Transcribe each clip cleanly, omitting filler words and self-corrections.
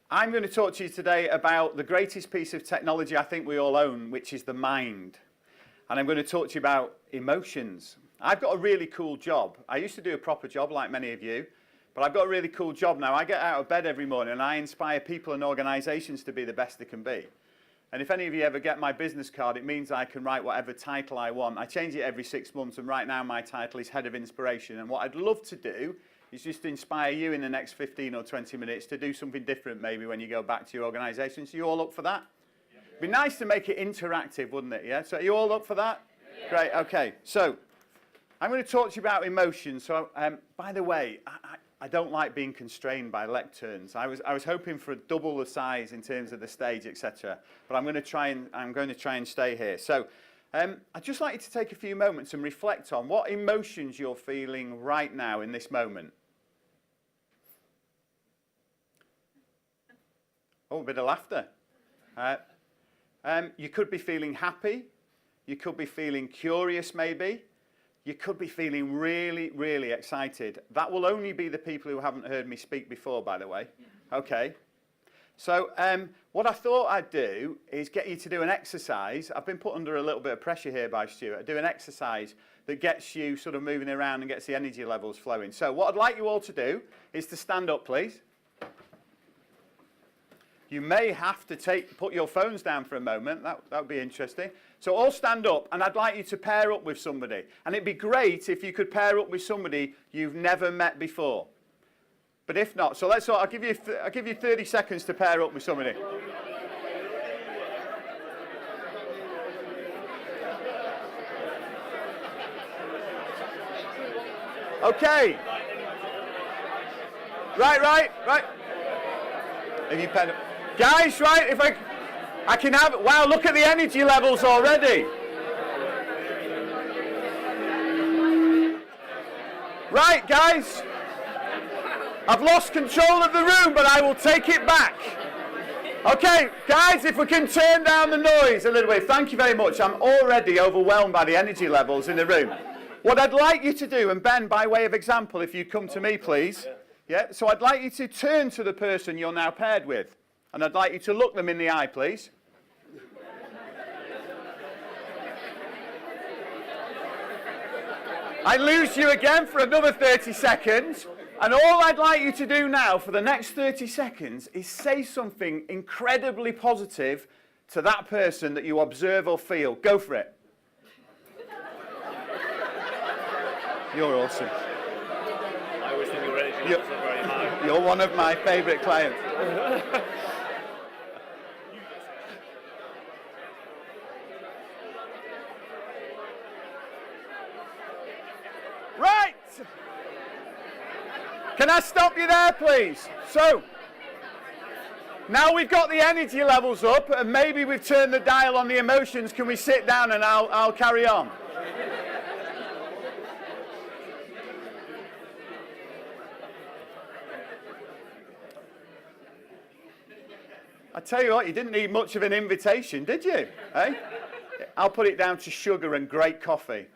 I'm going to talk to you today about the greatest piece of technology I think we all own, which is the mind. And I'm going to talk to you about emotions. I've got a really cool job. I used to do a proper job like many of you, but I've got a really cool job now. I get out of bed every morning and I inspire people and organisations to be the best they can be. And if any of you ever get my business card, it means I can write whatever title I want. I change it every 6 months, and right now my title is Head of Inspiration. And what I'd love to do is just to inspire you in the next 15 or 20 minutes to do something different maybe when you go back to your organisation. So you all up for that? Yeah. It'd be nice to make it interactive, wouldn't it? Yeah. So are you all up for that? Yeah. Great. Okay. So I'm going to talk to you about emotions. So by the way, I don't like being constrained by lecterns. I was hoping for double the size in terms of the stage, etc. But I'm going to try and stay here. So I'd just like you to take a few moments and reflect on what emotions you're feeling right now in this moment. Oh, a bit of laughter. You could be feeling happy. You could be feeling curious, maybe. You could be feeling really, really excited. That will only be the people who haven't heard me speak before, by the way. Okay. So what I thought I'd do is get you to do an exercise. I've been put under a little bit of pressure here by Stuart. Do an exercise that gets you sort of moving around and gets the energy levels flowing. So what I'd like you all to do is to stand up, please. You may have to put your phones down for a moment. That would be interesting. So all stand up, and I'd like you to pair up with somebody. And it'd be great if you could pair up with somebody you've never met before. But if not, so I'll give you 30 seconds to pair up with somebody. Okay. Right. If you pair up. Guys, right, if I can have, wow, look at the energy levels already. Right, guys. I've lost control of the room, but I will take it back. Okay, guys, if we can turn down the noise a little bit. Thank you very much. I'm already overwhelmed by the energy levels in the room. What I'd like you to do, and Ben, by way of example, if you come to me, please. Yeah, so I'd like you to turn to the person you're now paired with. And I'd like you to look them in the eye, please. I lose you again for another 30 seconds. And all I'd like you to do now for the next 30 seconds is say something incredibly positive to that person that you observe or feel. Go for it. You're awesome. I always think your energy levels are very high. You're one of my favourite clients. Right! Can I stop you there, please? So, now we've got the energy levels up, and maybe we've turned the dial on the emotions. Can we sit down and I'll carry on? I tell you what, you didn't need much of an invitation, did you? Eh? I'll put it down to sugar and great coffee.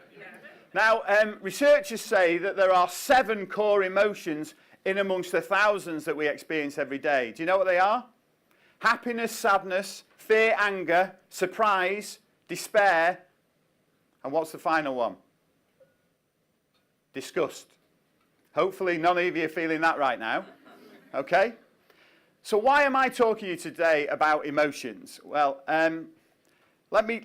Now, researchers say that there are 7 core emotions in amongst the thousands that we experience every day. Do you know what they are? Happiness, sadness, fear, anger, surprise, despair, and what's the final one? Disgust. Hopefully none of you are feeling that right now. Okay? So why am I talking to you today about emotions? Well, let me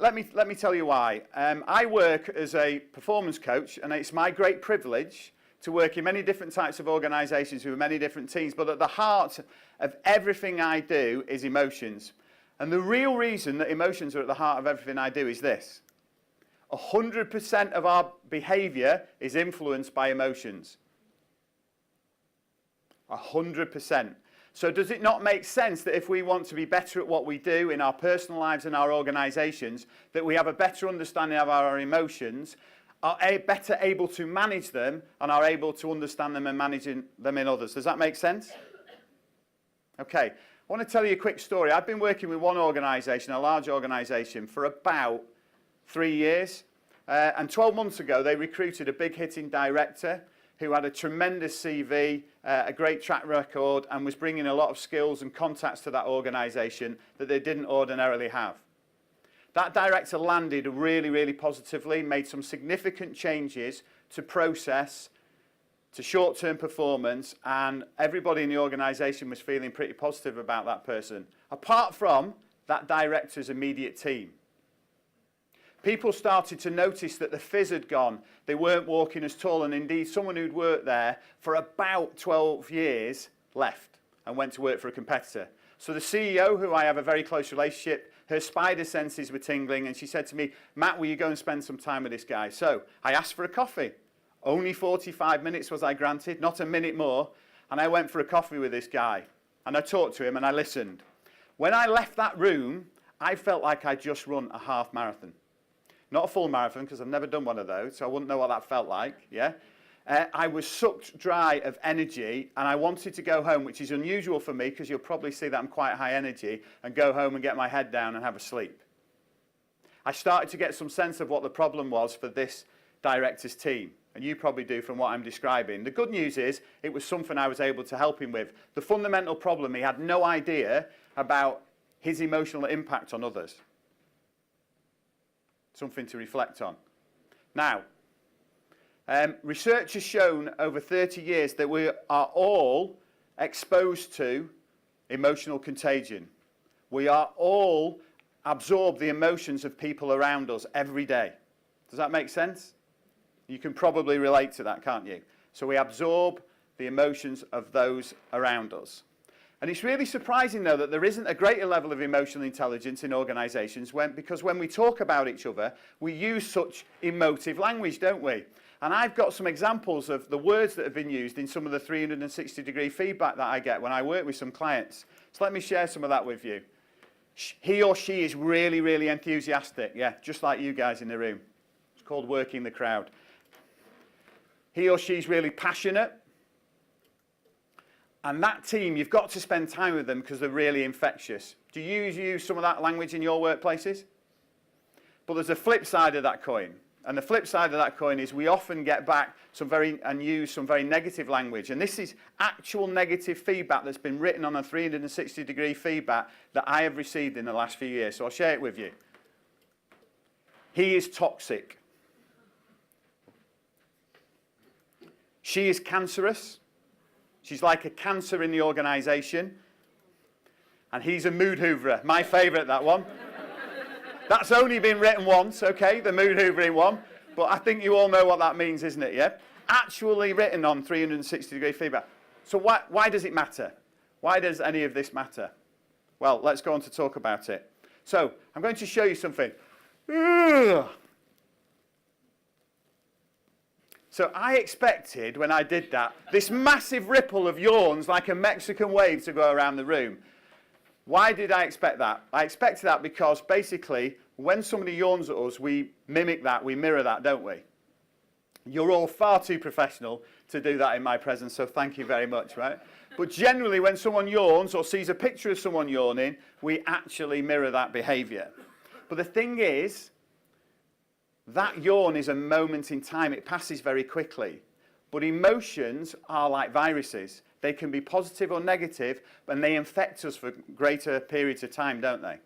tell you why. I work as a performance coach, and it's my great privilege to work in many different types of organisations with many different teams, but at the heart of everything I do is emotions. And the real reason that emotions are at the heart of everything I do is this. 100% of our behaviour is influenced by emotions. 100%. So does it not make sense that if we want to be better at what we do in our personal lives and our organisations, that we have a better understanding of our emotions, are better able to manage them, and are able to understand them and manage them in others? Does that make sense? Okay. I want to tell you a quick story. I've been working with one organisation, a large organisation, for about 3 years. And 12 months ago, they recruited a big-hitting director who had a tremendous CV, a great track record, and was bringing a lot of skills and contacts to that organisation that they didn't ordinarily have. That director landed really, really positively, made some significant changes to process, to short-term performance, and everybody in the organisation was feeling pretty positive about that person, apart from that director's immediate team. People started to notice that the fizz had gone. They weren't walking as tall, and indeed someone who'd worked there for about 12 years left and went to work for a competitor. So the CEO, who I have a very close relationship, her spider senses were tingling, and she said to me, "Matt, will you go and spend some time with this guy?" So I asked for a coffee. Only 45 minutes was I granted, not a minute more, and I went for a coffee with this guy. And I talked to him and I listened. When I left that room, I felt like I'd just run a half marathon. Not a full marathon, because I've never done one of those, so I wouldn't know what that felt like, yeah? I was sucked dry of energy, and I wanted to go home, which is unusual for me, because you'll probably see that I'm quite high energy, and go home and get my head down and have a sleep. I started to get some sense of what the problem was for this director's team, and you probably do from what I'm describing. The good news is, it was something I was able to help him with. The fundamental problem, he had no idea about his emotional impact on others. Something to reflect on. Now, research has shown over 30 years that we are all exposed to emotional contagion. We are all absorb the emotions of people around us every day. Does that make sense? You can probably relate to that, can't you? So we absorb the emotions of those around us. And it's really surprising, though, that there isn't a greater level of emotional intelligence in organisations because when we talk about each other, we use such emotive language, don't we? And I've got some examples of the words that have been used in some of the 360-degree feedback that I get when I work with some clients. So let me share some of that with you. He or she is really, really enthusiastic. Yeah, just like you guys in the room. It's called working the crowd. He or she's really passionate. And that team, you've got to spend time with them because they're really infectious. Do you use some of that language in your workplaces? But there's a flip side of that coin. And the flip side of that coin is we often get back and use some very negative language. And this is actual negative feedback that's been written on a 360-degree feedback that I have received in the last few years. So I'll share it with you. He is toxic. She is cancerous. She's like a cancer in the organisation. And he's a mood hooverer. My favourite, that one. That's only been written once, okay, the mood hoovering one. But I think you all know what that means, isn't it, yeah? Actually written on 360-degree feedback. So why does it matter? Why does any of this matter? Well, let's go on to talk about it. So, I'm going to show you something. So I expected, when I did that, this massive ripple of yawns like a Mexican wave to go around the room. Why did I expect that? I expected that because basically, when somebody yawns at us, we mimic that, we mirror that, don't we? You're all far too professional to do that in my presence, so thank you very much, right? But generally, when someone yawns or sees a picture of someone yawning, we actually mirror that behaviour. But the thing is, that yawn is a moment in time. It passes very quickly. But emotions are like viruses. They can be positive or negative, and they infect us for greater periods of time, don't they?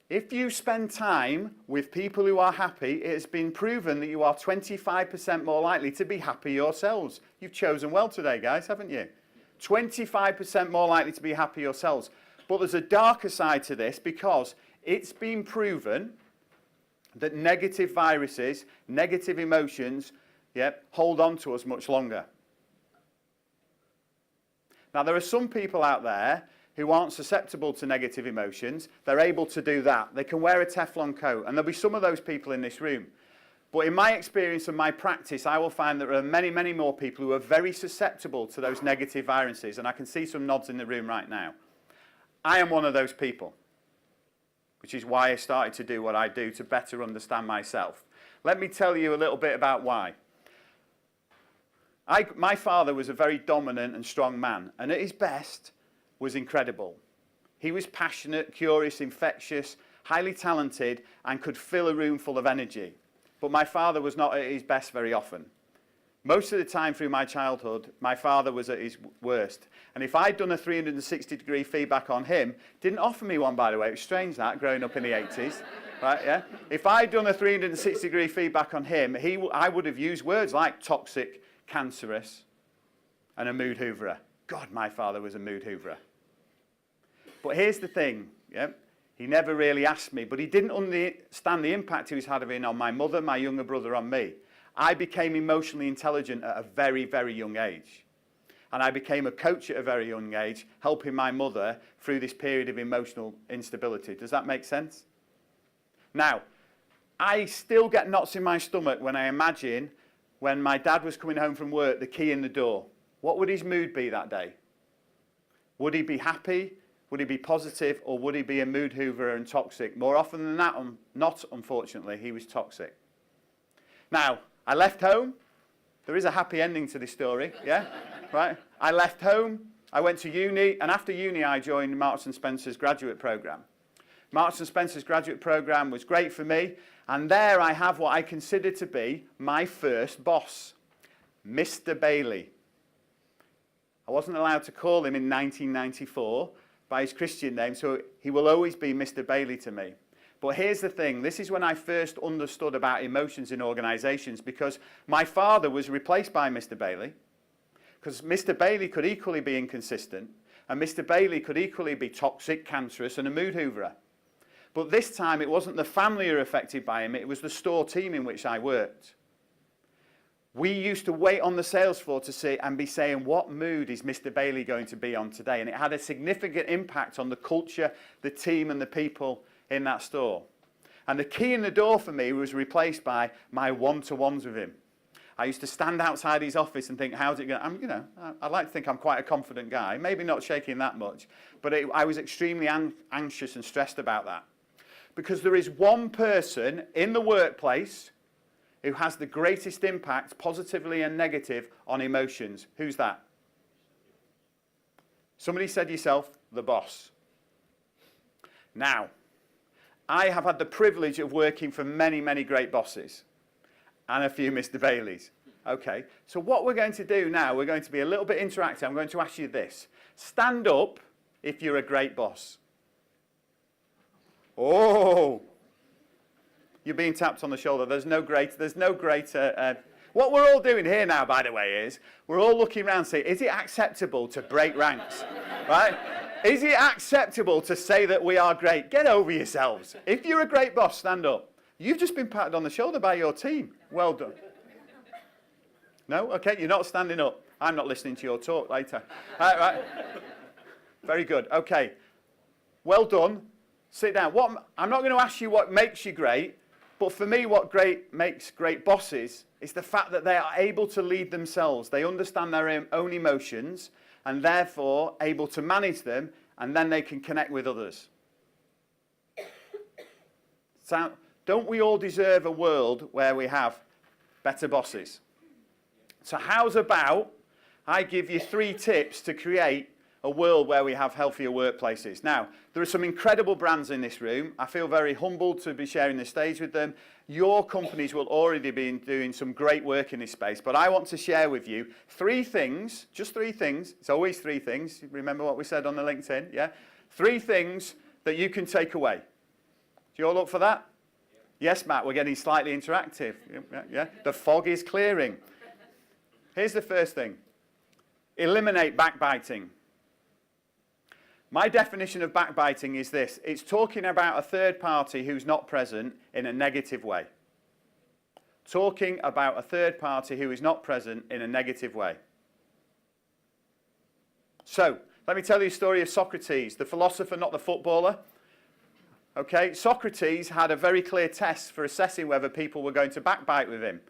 If you spend time with people who are happy, it has been proven that you are 25% more likely to be happy yourselves. You've chosen well today, guys, haven't you? 25% more likely to be happy yourselves. But there's a darker side to this because it's been proven that negative viruses, negative emotions, hold on to us much longer. Now, there are some people out there who aren't susceptible to negative emotions. They're able to do that. They can wear a Teflon coat, and there'll be some of those people in this room. But in my experience and my practice, I will find that there are many, many more people who are very susceptible to those negative viruses, and I can see some nods in the room right now. I am one of those people, which is why I started to do what I do to better understand myself. Let me tell you a little bit about why. My father was a very dominant and strong man, and at his best was incredible. He was passionate, curious, infectious, highly talented, and could fill a room full of energy. But my father was not at his best very often. Most of the time through my childhood, my father was at his worst. And if I'd done a 360-degree feedback on him, didn't offer me one, by the way. It was strange that, growing up in the 80s. Right, yeah? If I'd done a 360-degree feedback on him, I would have used words like toxic, cancerous, and a mood hooverer. God, my father was a mood hooverer. But here's the thing, yeah? He never really asked me, but he didn't understand the impact he was having on my mother, my younger brother, on me. I became emotionally intelligent at a very, very young age. And I became a coach at a very young age, helping my mother through this period of emotional instability. Does that make sense? Now, I still get knots in my stomach when I imagine when my dad was coming home from work, the key in the door. What would his mood be that day? Would he be happy? Would he be positive? Or would he be a mood hooverer and toxic? More often than that, not unfortunately, he was toxic. Now, I left home. There is a happy ending to this story, yeah? Right? I left home, I went to uni, and after uni I joined Marks & Spencer's graduate programme. Marks & Spencer's graduate programme was great for me, and there I have what I consider to be my first boss, Mr. Bailey. I wasn't allowed to call him in 1994 by his Christian name, so he will always be Mr. Bailey to me. But here's the thing, this is when I first understood about emotions in organisations, because my father was replaced by Mr. Bailey, because Mr. Bailey could equally be inconsistent, and Mr. Bailey could equally be toxic, cancerous, and a mood hooverer. But this time it wasn't the family who were affected by him, it was the store team in which I worked. We used to wait on the sales floor to see and be saying, what mood is Mr. Bailey going to be on today? And it had a significant impact on the culture, the team, and the people in that store. And the key in the door for me was replaced by my one-to-ones with him. I used to stand outside his office and think, how's it going? I like to think I'm quite a confident guy, maybe not shaking that much, but I was extremely anxious and stressed about that. Because there is one person in the workplace who has the greatest impact, positively and negative, on emotions. Who's that? Somebody said yourself, the boss. Now, I have had the privilege of working for many, many great bosses and a few Mr. Baileys. Okay, so what we're going to do now, we're going to be a little bit interactive. I'm going to ask you this. Stand up if you're a great boss. Oh, you're being tapped on the shoulder. There's no greater. What we're all doing here now, by the way, is we're all looking around saying, is it acceptable to break ranks? Right? Is it acceptable to say that we are great? Get over yourselves. If you're a great boss, stand up. You've just been patted on the shoulder by your team. Well done. No? Okay, you're not standing up. I'm not listening to your talk later. Right. Very good. Okay. Well done. Sit down. I'm not going to ask you what makes you great, but for me, what makes great bosses is the fact that they are able to lead themselves. They understand their own emotions and therefore able to manage them, and then they can connect with others. So, don't we all deserve a world where we have better bosses? So how's about I give you 3 tips to create a world where we have healthier workplaces. Now, there are some incredible brands in this room. I feel very humbled to be sharing the stage with them. Your companies will already be doing some great work in this space, but I want to share with you 3 things, just 3 things. It's always 3 things. Remember what we said on the LinkedIn, yeah? 3 things that you can take away. Do you all look for that? Yes, Matt, we're getting slightly interactive. Yeah? The fog is clearing. Here's the first thing. Eliminate backbiting. My definition of backbiting is this. It's talking about a third party who's not present in a negative way. Talking about a third party who is not present in a negative way. So, let me tell you a story of Socrates, the philosopher, not the footballer. Okay, Socrates had a very clear test for assessing whether people were going to backbite with him.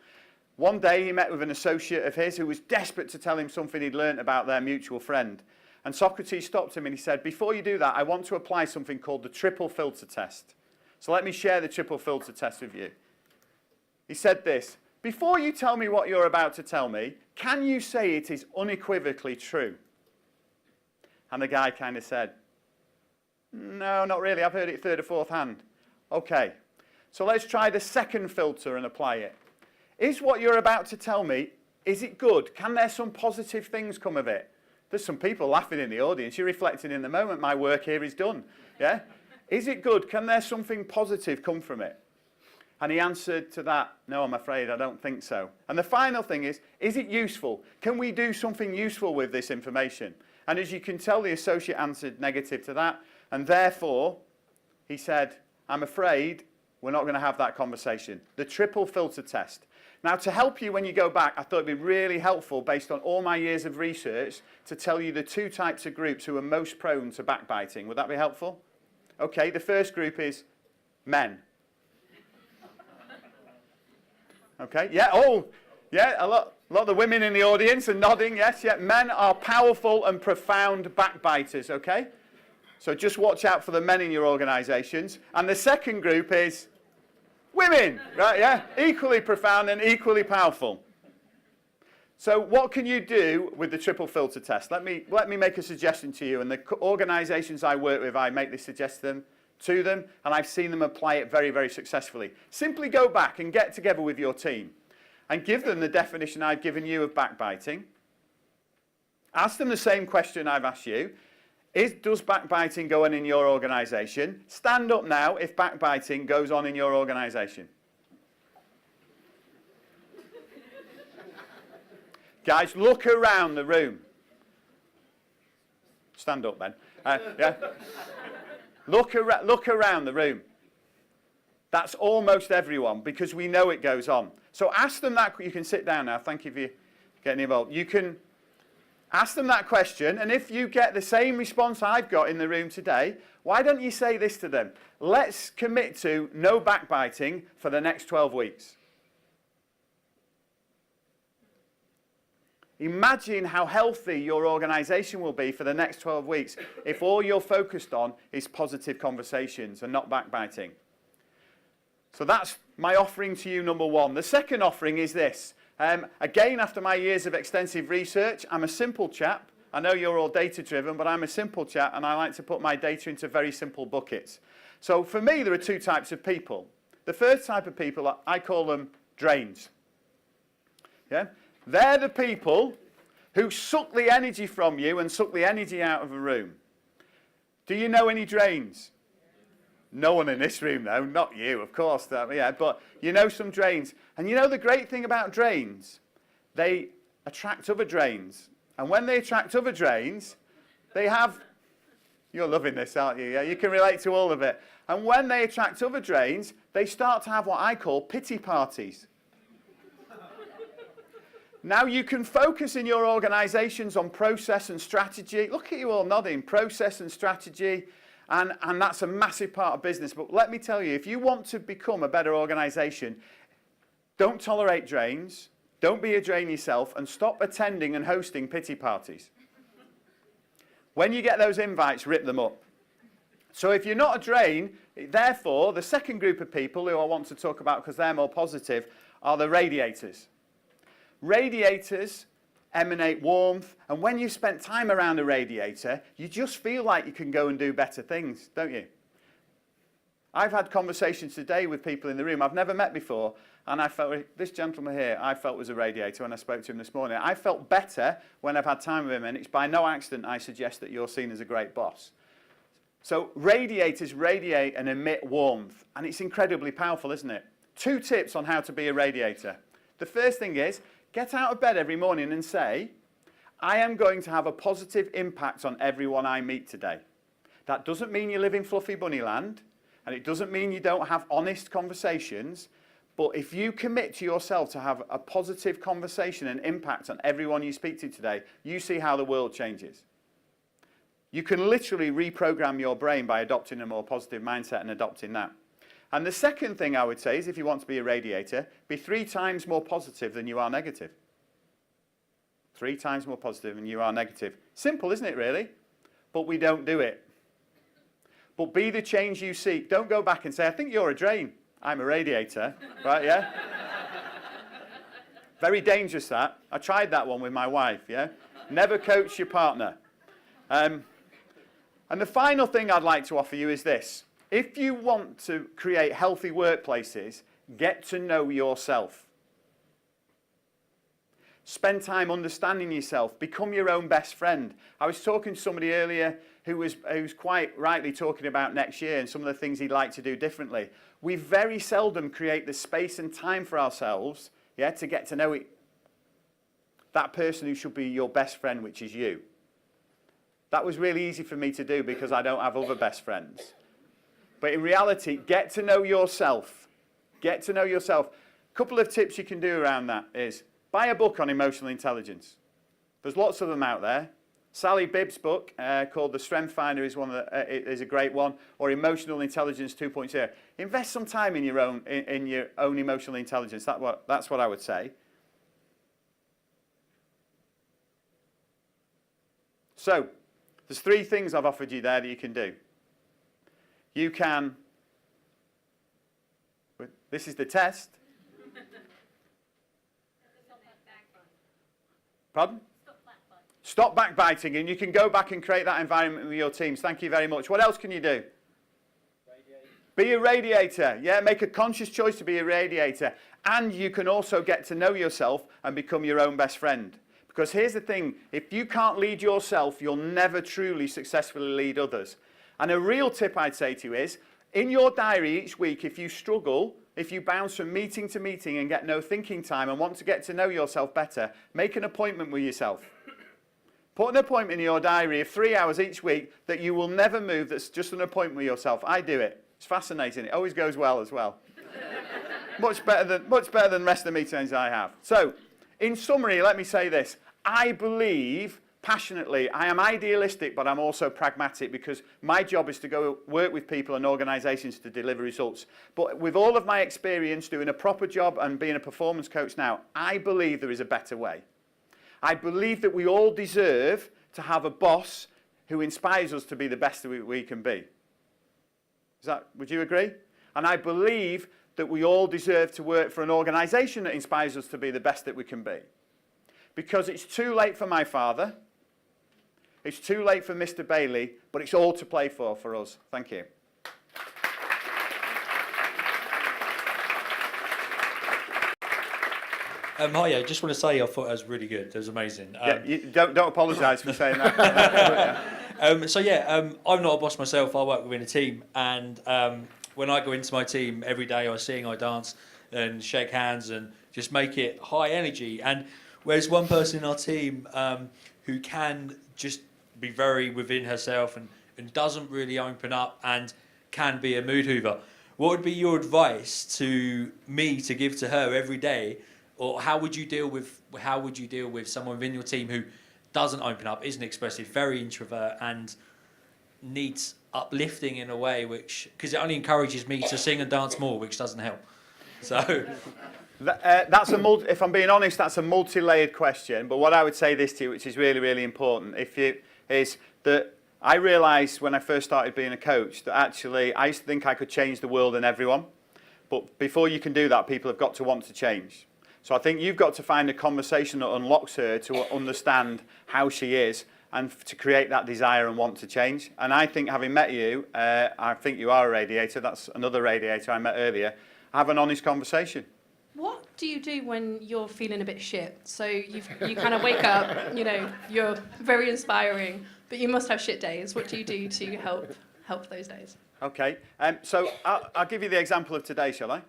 One day he met with an associate of his who was desperate to tell him something he'd learnt about their mutual friend. And Socrates stopped him and he said, before you do that, I want to apply something called the triple filter test. So let me share the triple filter test with you. He said this, before you tell me what you're about to tell me, can you say it is unequivocally true? And the guy kind of said, no, not really. I've heard it third or fourth hand. Okay, so let's try the second filter and apply it. Is what you're about to tell me Is it good? Can there some positive things come of it? There's some people laughing in the audience. You're reflecting in the moment. My work here is done. Yeah? Is it good? Can there something positive come from it? And he answered to that, no, I'm afraid I don't think so. And the final thing is it useful? Can we do something useful with this information? And as you can tell, the associate answered negative to that. And therefore, he said, I'm afraid we're not going to have that conversation. The triple filter test. Now, to help you when you go back, I thought it'd be really helpful, based on all my years of research, to tell you the two types of groups who are most prone to backbiting. Would that be helpful? Okay, the first group is men. Okay, yeah, oh, yeah, a lot of the women in the audience are nodding, yes, yeah. Men are powerful and profound backbiters, okay? So just watch out for the men in your organisations. And the second group is women, right, yeah? Equally profound and equally powerful. So what can you do with the triple filter test? Let me make a suggestion to you. And the organisations I work with, I make this suggestion to them, and I've seen them apply it very, very successfully. Simply go back and get together with your team and give them the definition I've given you of backbiting. Ask them the same question I've asked you. Does backbiting go on in your organisation? Stand up now if backbiting goes on in your organisation. Guys, look around the room. Stand up then. Yeah. Look around the room. That's almost everyone, because we know it goes on. So ask them that. You can sit down now. Thank you for getting involved. You can ask them that question, and if you get the same response I've got in the room today, why don't you say this to them? Let's commit to no backbiting for the next 12 weeks. Imagine how healthy your organisation will be for the next 12 weeks if all you're focused on is positive conversations and not backbiting. So that's my offering to you, number one. The second offering is this. Again, after my years of extensive research, I'm a simple chap. I know you're all data-driven, but I'm a simple chap, and I like to put my data into very simple buckets. So for me, there are two types of people. The first type of people, I call them drains. Yeah? They're the people who suck the energy from you and suck the energy out of a room. Do you know any drains? No one in this room, though. Not you, of course. Yeah, but you know some drains. And you know the great thing about drains? They attract other drains. And when they attract other drains, they have... You're loving this, aren't you? Yeah, you can relate to all of it. And when they attract other drains, they start to have what I call pity parties. Now you can focus in your organisations on process and strategy. Look at you all nodding. Process and strategy. And that's a massive part of business. But let me tell you, if you want to become a better organisation, don't tolerate drains. Don't be a drain yourself. And stop attending and hosting pity parties. When you get those invites, rip them up. So if you're not a drain, therefore, the second group of people who I want to talk about, because they're more positive, are the radiators. Radiators emanate warmth, and when you've spent time around a radiator, you just feel like you can go and do better things, don't you? I've had conversations today with people in the room I've never met before, and I felt, this gentleman here, I felt was a radiator when I spoke to him this morning. I felt better when I've had time with him, and it's by no accident I suggest that you're seen as a great boss. So radiators radiate and emit warmth, and it's incredibly powerful, isn't it? 2 tips on how to be a radiator. The first thing is, get out of bed every morning and say, I am going to have a positive impact on everyone I meet today. That doesn't mean you live in fluffy bunny land, and it doesn't mean you don't have honest conversations, but if you commit to yourself to have a positive conversation and impact on everyone you speak to today, you see how the world changes. You can literally reprogram your brain by adopting a more positive mindset and adopting that. And the second thing I would say is, if you want to be a radiator, be 3 times more positive than you are negative. 3 times more positive than you are negative. Simple, isn't it, really? But we don't do it. But be the change you seek. Don't go back and say, I think you're a drain. I'm a radiator. Right, yeah? Very dangerous, that. I tried that one with my wife, yeah? Never coach your partner. And the final thing I'd like to offer you is this. If you want to create healthy workplaces, get to know yourself. Spend time understanding yourself. Become your own best friend. I was talking to somebody earlier who's quite rightly talking about next year and some of the things he'd like to do differently. We very seldom create the space and time for ourselves, yeah, to get to know that person who should be your best friend, which is you. That was really easy for me to do because I don't have other best friends. But in reality, get to know yourself. Get to know yourself. A couple of tips you can do around that is buy a book on emotional intelligence. There's lots of them out there. Sally Bibb's book called The Strength Finder is is a great one, or Emotional Intelligence 2.0. Invest some time in your own emotional intelligence. That's what I would say. So, there's 3 things I've offered you there that you can do. You can, this is the test. Pardon? Stop backbiting, and you can go back and create that environment with your teams. Thank you very much. What else can you do? Be a radiator. Yeah, make a conscious choice to be a radiator. And you can also get to know yourself and become your own best friend. Because here's the thing, if you can't lead yourself, you'll never truly successfully lead others. And a real tip I'd say to you is, in your diary each week, if you struggle, if you bounce from meeting to meeting and get no thinking time and want to get to know yourself better, make an appointment with yourself. Put an appointment in your diary of 3 hours each week that you will never move, that's just an appointment with yourself. I do it. It's fascinating. It always goes well as well. Much better than the rest of the meetings I have. So, in summary, let me say this. I believe passionately, I am idealistic, but I'm also pragmatic because my job is to go work with people and organisations to deliver results. But with all of my experience doing a proper job and being a performance coach now, I believe there is a better way. I believe that we all deserve to have a boss who inspires us to be the best that we can be. Would you agree? And I believe that we all deserve to work for an organisation that inspires us to be the best that we can be. Because it's too late for my father, it's too late for Mr. Bailey, but it's all to play for us. Thank you. Hi, I just want to say I thought that was really good. That was amazing. You don't apologise for saying that. I'm not a boss myself. I work within a team, and when I go into my team every day, I sing, I dance, and shake hands, and just make it high energy. And whereas one person in our team who can just be very within herself and doesn't really open up and can be a mood hoover, what would be your advice to me to give to her every day? Or how would you deal with someone within your team who doesn't open up, isn't expressive, very introvert, and needs uplifting in a way because it only encourages me to sing and dance more, which doesn't help. So if I'm being honest, that's a multi-layered question. But what I would say this to you, which is really, really important, is that I realised when I first started being a coach that actually I used to think I could change the world and everyone. But before you can do that, people have got to want to change. So I think you've got to find a conversation that unlocks her to understand how she is and to create that desire and want to change. And I think having met you, I think you are a radiator. That's another radiator I met earlier. Have an honest conversation. What do you do when you're feeling a bit shit? So you kind of wake up, you're very inspiring, but you must have shit days. What do you do to help those days? Okay, so I'll give you the example of today, shall I?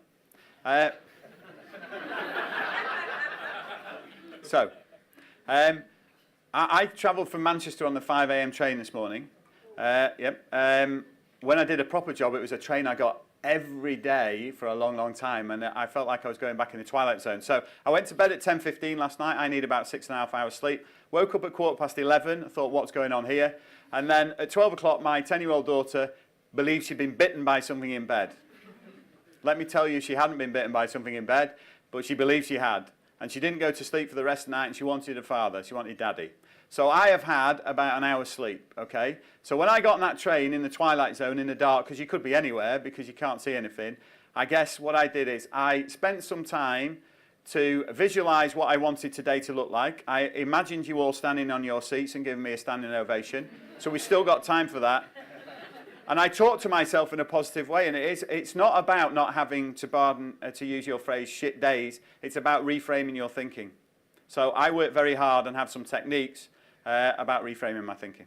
I travelled from Manchester on the 5 a.m. train this morning. When I did a proper job, it was a train I got every day for a long, long time, and I felt like I was going back in the twilight zone. So I went to bed at 10:15 last night. I need about 6.5 hours sleep. Woke up at 11:15. I thought, what's going on here? And then at 12 o'clock, my 10-year-old daughter believed she'd been bitten by something in bed. Let me tell you, she hadn't been bitten by something in bed, but she believed she had. And she didn't go to sleep for the rest of the night, and she wanted a father. She wanted daddy. So I have had about an hour's sleep, okay? So when I got on that train in the twilight zone, in the dark, because you could be anywhere because you can't see anything, I guess what I did is I spent some time to visualise what I wanted today to look like. I imagined you all standing on your seats and giving me a standing ovation. So we still got time for that. And I talk to myself in a positive way, and it's not about not having, to use your phrase, shit days. It's about reframing your thinking. So I work very hard and have some techniques about reframing my thinking.